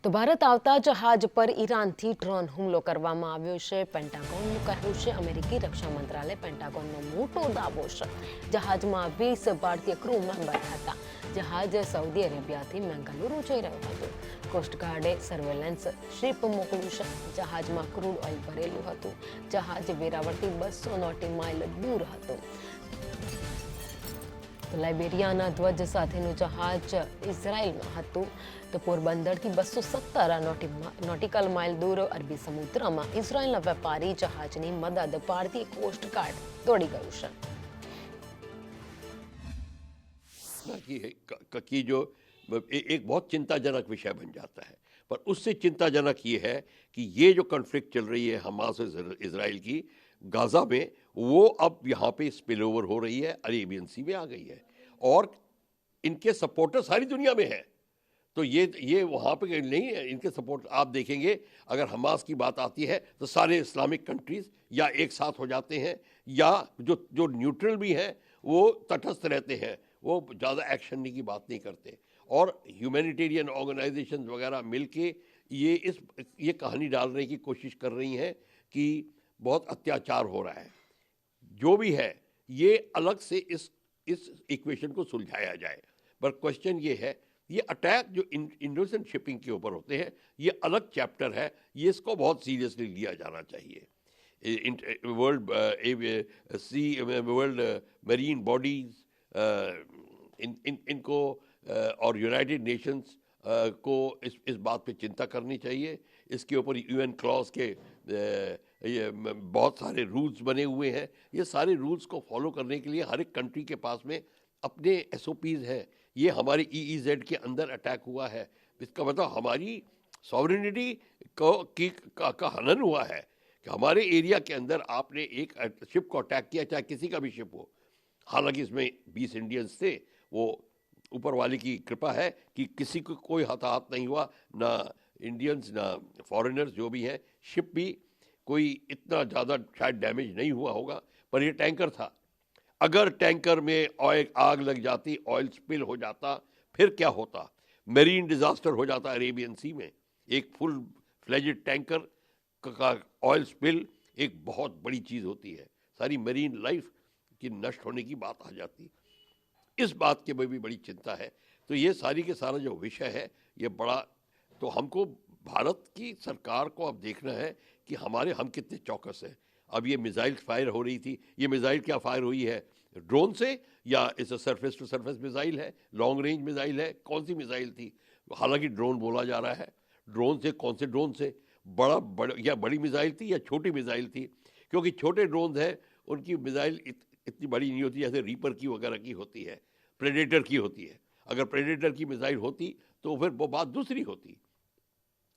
તો ભારત આવતા જહાજ પર ઈરાનથી ડ્રોન હુમલો કરવામાં આવ્યો છે. પેન્ટાગોનનું કહેવું છે. અમેરિકી રક્ષા મંત્રાલય પેન્ટાગોનનો મોટો દાવો છે. જહાજમાં 20 ભારતીય ક્રૂ મેમ્બર હતા. જહાજ સાઉદી અરેબિયાથી મેંગલુરુ જઈ રહ્યું હતું. કોસ્ટગાર્ડે સર્વેલન્સ શિપ મોકલ્યું છે. જહાજમાં ક્રૂડ ઓઇલ ભરેલું હતું. જહાજ વેરાવળથી 200 નોટી માઇલ દૂર હતું. લાઇબેરિયાના ધ્વજ સાથેનું જહાજ ઇઝરાયલમાં હતું. તો પોરબંદરથી 217 નોટિકલ માઇલ દૂર અરબી સમુદ્રમાં ઇઝરાયલના વેપારી જહાજની મદદ ભારતીય કોસ્ટગાર્ડ દોડી ગયું છે. कि जो एक बहुत चिंताजनक विषय बन जाता है, पर उससे चिंताजनक ये है कि ये जो कॉन्फ्लिक्ट चल रही है हमास और इजराइल की गाजा में, वो अब यहाँ पे स्पिल ओवर हो रही है, अरेबियन सी में आ गई है और इनके सपोर्टर सारी दुनिया में है. तो ये वहाँ पे नहीं है इनके सपोर्ट. आप देखेंगे अगर हमास की बात आती है तो सारे इस्लामिक कंट्रीज या एक साथ हो जाते हैं या जो न्यूट्रल भी हैं वो तटस्थ रहते हैं, वो ज़्यादा एक्शन की बात नहीं करते. और ह्यूमैनिटेरियन ऑर्गेनाइजेशन वगैरह मिलके ये कहानी डालने की कोशिश कर रही हैं कि बहुत अत्याचार हो रहा है. जो भी है ये अलग से इस इक्वेशन को सुलझाया जाए. पर क्वेश्चन ये है, ये अटैक जो इंडोनेशियन शिपिंग के ऊपर होते हैं ये अलग चैप्टर है, ये इसको बहुत सीरियसली लिया जाना चाहिए. वर्ल्ड मरीन बॉडीज इनको और यूनाइटेड नेशंस को इस बात पे चिंता करनी चाहिए. इसके ऊपर यूएन क्लॉज के ये बहुत सारे रूल्स बने हुए हैं. ये सारे रूल्स को फॉलो करने के लिए हर एक कंट्री के पास में अपने एसओपीज हैं. ये हमारे ईईजेड के अंदर अटैक हुआ है, इसका मतलब हमारी सॉवरेनिटी का हनन हुआ है कि हमारे एरिया के अंदर आपने एक शिप को अटैक किया, चाहे किसी का भी शिप हो. हालांकि इसमें 20 इंडियंस थे, वो ऊपर वाले की कृपा है कि किसी को कोई हताहत नहीं हुआ, ना इंडियंस ना फॉरेनर्स जो भी हैं. शिप भी कोई इतना ज़्यादा शायद डैमेज नहीं हुआ होगा, पर ये टैंकर था. अगर टैंकर में आग लग जाती, ऑयल स्पिल हो जाता, फिर क्या होता? मेरीन डिजास्टर हो जाता अरेबियन सी में. एक फुल फ्लेजेड टैंकर का ऑयल स्पिल एक बहुत बड़ी चीज़ होती है. सारी मेरीन लाइफ की नष्ट होने की बात आ जाती. इस बात के में भी बड़ी चिंता है. तो ये सारी के सारा जो विषय है ये बड़ा, तो हमको भारत की सरकार को अब देखना है कि हम कितने चौकस हैं. अब ये मिसाइल फायर हो रही थी, ये मिसाइल क्या फायर हुई है? ड्रोन से या इस सरफेस टू सरफेस मिसाइल है, लॉन्ग रेंज मिसाइल है, कौन सी मिसाइल थी? हालांकि ड्रोन बोला जा रहा है. ड्रोन से कौन से ड्रोन से? या बड़ी मिसाइल थी या छोटी मिसाइल थी? क्योंकि छोटे ड्रोन हैं उनकी मिसाइल इतनी बड़ी नहीं होती जैसे रीपर की वगैरह की होती है, प्रेडेटर की होती है. अगर प्रेडेटर की मिसाइल होती तो फिर वो बात दूसरी होती.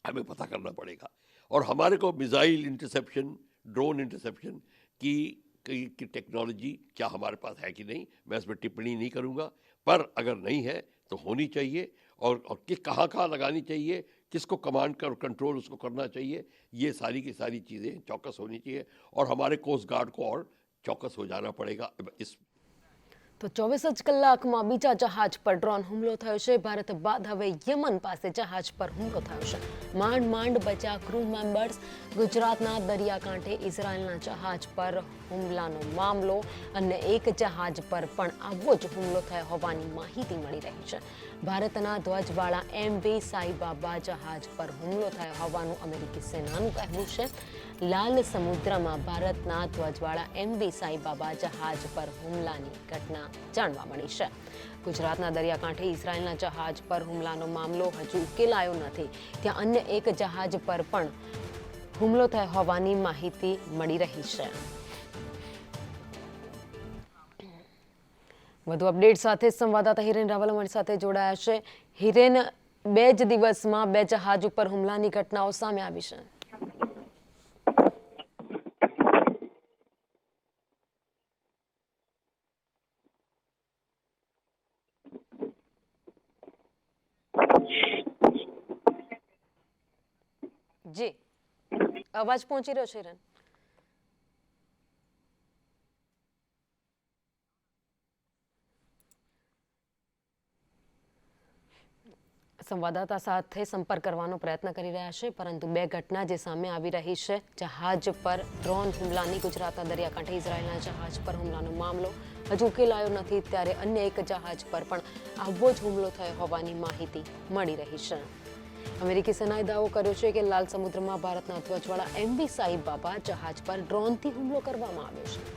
हमें पता करना पड़ेगा. और हमारे को मिसाइल इंटरसेप्शन, ड्रोन इंटरसेप्शन की टेक्नोलॉजी क्या हमारे पास है कि नहीं, मैं इसमें टिप्पणी नहीं करूंगा. पर अगर नहीं है तो होनी चाहिए. और कहाँ कहाँ लगानी चाहिए, किसको कमांड कर कंट्रोल उसको करना चाहिए, ये सारी की सारी चीज़ें चौकस होनी चाहिए. और हमारे कोस्ट गार्ड को और चौकस हो जाना पड़ेगा. इस તો 24 જ કલાકમાં બીજા જહાજ પર ડ્રોન હુમલો થયો છે. ભારત બાદ હવે યમન પાસે જહાજ પર હુમલો થયો છે. માંડ બચ્યા ક્રૂ મેમ્બર્સ. ગુજરાતના દરિયાકાંઠે ઇઝરાયલના જહાજ પર હુમલાનો મામલો અને એક જહાજ પર પણ આવો જ હુમલો થયો હોવાની માહિતી મળી રહી છે. ભારતના ધ્વજવાળા MV સાઈબાબા જહાજ પર હુમલો થયો હોવાનું અમેરિકી સેનાનું કહેવું છે. લાલ સમુદ્રમાં ભારતના ધ્વજવાળા MV સાઈબાબા જહાજ પર હુમલાની ઘટના જાણવા મળી છે. ગુજરાતના દરિયાકાંઠે ઇઝરાયલના જહાજ પર હુમલાનો મામલો હજુ ઉકેલાયો નથી. ત્યાં અન્ય એક જહાજ પર પણ હુમલો થયો હોવાની માહિતી મળી રહી છે. વધુ અપડેટ સાથે સંવાદદાતા હિરેન રાવલ અમારી સાથે જોડાયા છે. હિરેન, 2 જ દિવસમાં 2 જહાજ ઉપર હુમલાની ઘટનાઓ સામે આવી છે. જી, અવાજ પહોંચી રહ્યો છે હિરેન? સંવાદદાતા સાથે સંપર્ક કરવાનો પ્રયત્ન કરી રહ્યા છે, પરંતુ બે ઘટના જે સામે આવી રહી છે, જહાજ પર ડ્રોન હુમલાની, ગુજરાતના દરિયાકાંઠે ઇઝરાયલના જહાજ પર હુમલાનો મામલો હજુ ઉકેલાયો નથી, ત્યારે અન્ય એક જહાજ પર પણ આવો જ હુમલો થયો હોવાની માહિતી મળી રહી છે. અમેરિકી સેનાએ દાવો કર્યો છે કે લાલ સમુદ્રમાં ભારતના ધ્વજવાળા MV સાઈબાબા જહાજ પર ડ્રોનથી હુમલો કરવામાં આવ્યો છે.